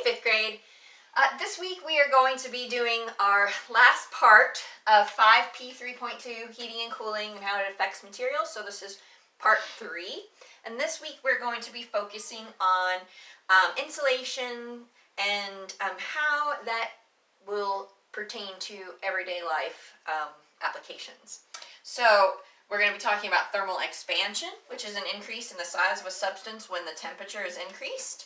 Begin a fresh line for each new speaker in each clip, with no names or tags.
fifth grade. This week we are going to be doing our last part of 5P 3.2, heating and cooling and how it affects materials. So this is part 3. And this week we're going to be focusing on insulation and how that will pertain to everyday life applications. So we're going to be talking about thermal expansion, which is an increase in the size of a substance when the temperature is increased.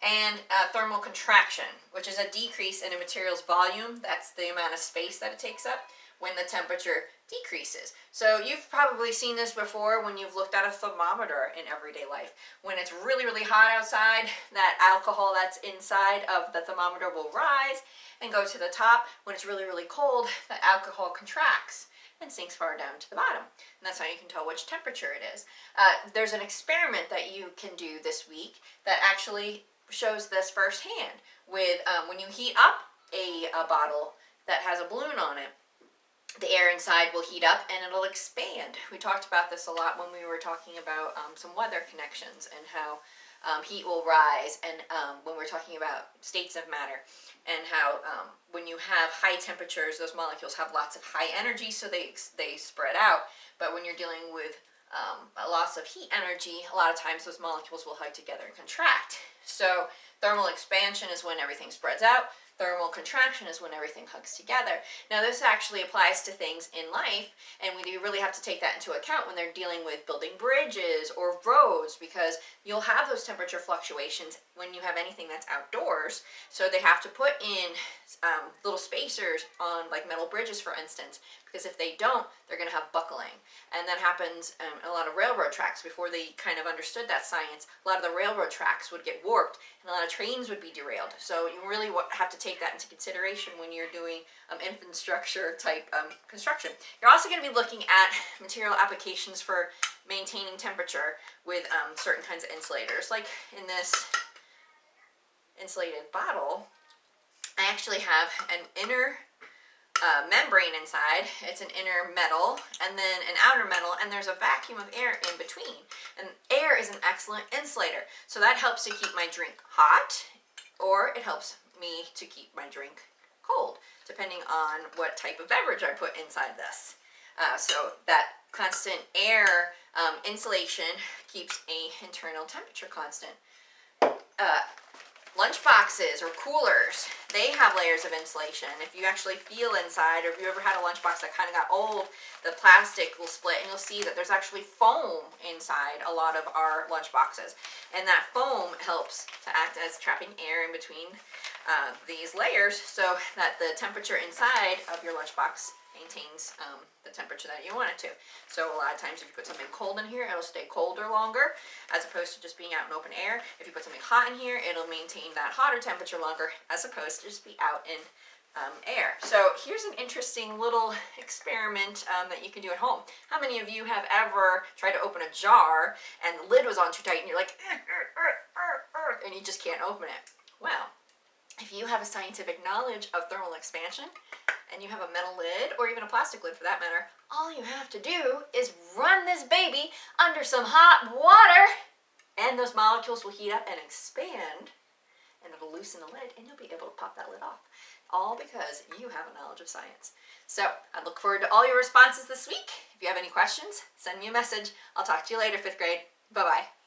And thermal contraction, which is a decrease in a material's volume. That's the amount of space that it takes up when the temperature decreases. So you've probably seen this before when you've looked at a thermometer in everyday life. When it's really, really hot outside, that alcohol that's inside of the thermometer will rise and go to the top. When it's really, really cold, the alcohol contracts and sinks far down to the bottom. And that's how you can tell which temperature it is. There's an experiment that you can do this week that actually shows this firsthand with when you heat up a bottle that has a balloon on it, the air inside will heat up and it'll expand. We talked about this a lot when we were talking about some weather connections and how heat will rise, and when we're talking about states of matter, and how when you have high temperatures, those molecules have lots of high energy, so they spread out. But when you're dealing with a loss of heat energy, a lot of times those molecules will hug together and contract. So thermal expansion is when everything spreads out. Thermal contraction is when everything hugs together. Now this actually applies to things in life, and we do really have to take that into account when they're dealing with building bridges or roads, because you'll have those temperature fluctuations when you have anything that's outdoors. So they have to put in little spacers on like metal bridges, for instance, because if they don't, they're going to have buckling. And that happens a lot of railroad tracks. Before they kind of understood that science, a lot of the railroad tracks would get warped and a lot of trains would be derailed. So you really have to take that into consideration when you're doing infrastructure type construction. You're also going to be looking at material applications for maintaining temperature with certain kinds of insulators. Like in this insulated bottle, I actually have an inner membrane inside. It's an inner metal and then an outer metal, and there's a vacuum of air in between. And air is an excellent insulator. So that helps to keep my drink hot, or it helps me to keep my drink cold, depending on what type of beverage I put inside this. So that constant air insulation keeps a internal temperature constant. Lunch boxes or coolers, they have layers of insulation. If you actually feel inside, or if you ever had a lunchbox that kind of got old, the plastic will split and you'll see that there's actually foam inside a lot of our lunch boxes. And that foam helps to act as trapping air in between these layers, so that the temperature inside of your lunchbox maintains the temperature that you want it to. So a lot of times if you put something cold in here, it'll stay colder longer, as opposed to just being out in open air. If you put something hot in here, it'll maintain that hotter temperature longer, as opposed to just be out in air. So here's an interesting little experiment that you can do at home. How many of you have ever tried to open a jar and the lid was on too tight and you're like, and you just can't open it? Well, if you have a scientific knowledge of thermal expansion, and you have a metal lid, or even a plastic lid for that matter, all you have to do is run this baby under some hot water, and those molecules will heat up and expand, and it'll loosen the lid, and you'll be able to pop that lid off. All because you have a knowledge of science. So I look forward to all your responses this week. If you have any questions, send me a message. I'll talk to you later, 5th grade. Bye-bye.